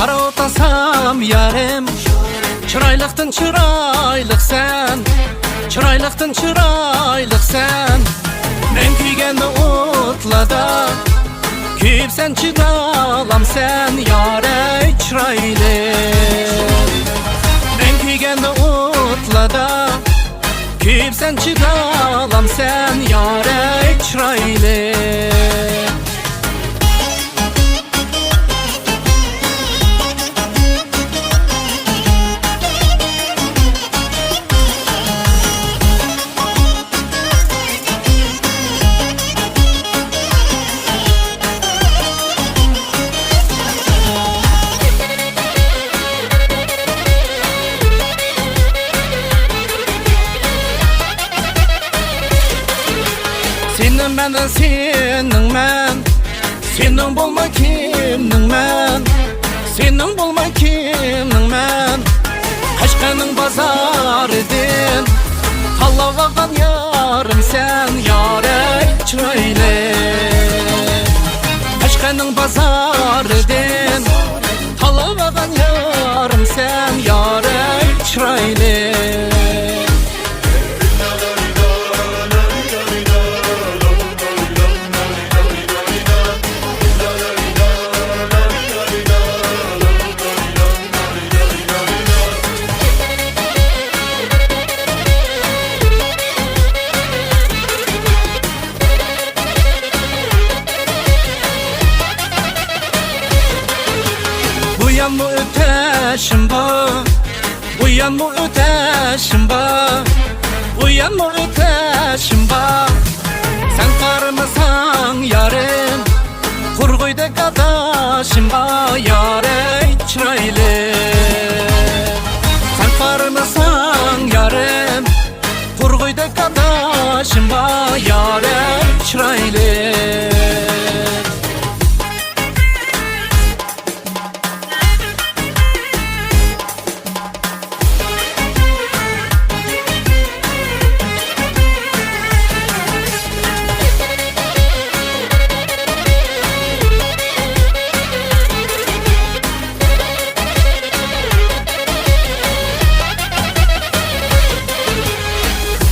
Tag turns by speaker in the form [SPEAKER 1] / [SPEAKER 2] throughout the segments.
[SPEAKER 1] Aratasam yarım, çıraylıqdın çıraylık sen, çıraylıqdın çıraylık sen. Men küygende otlada, küyüp sen çıdalam sen yare çıraylı. Men küygende otlada, küyüp sen çıdalam sen yare çıraylı. Senin benden senin men, senin bulma kimnin men, senin bulma kimnin men. Aşkının bazar edin, talavagan yarım sen yare çıraylı. Aşkının bazar edin, talavagan yarım sen yare çıraylı. Uyan mı öteşim ba, uyan mı öteşim ba, uyan mı öteşim ba. Sen karmısan yarım, kurguyda kadaşım ba yare çıraylı. Sen karmısan yarım, kurguyda kadaşım ba yare çıraylı.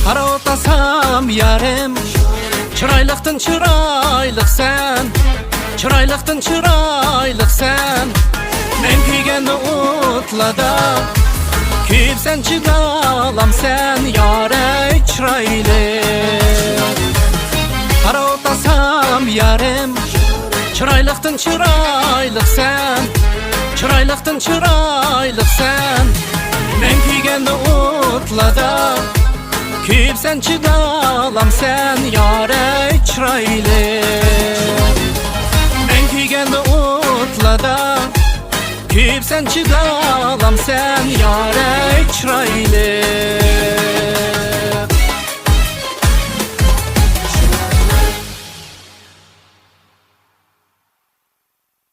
[SPEAKER 1] Aratasam yarım, çıraylıqdın çıraylık sen, çıraylıqdın çıraylık sen. Men küygende otlada, küyüp sen çıdalam sen yare çıraylı. Aratasam yarım, çıraylıqdın çıraylık sen, çıraylıqdın çıraylık sen. Men küygende otlada, küyüp sen çıdalam sen yare çıraylı. Men küygende otlada, küyüp sen çıdalam sen yare çıraylı.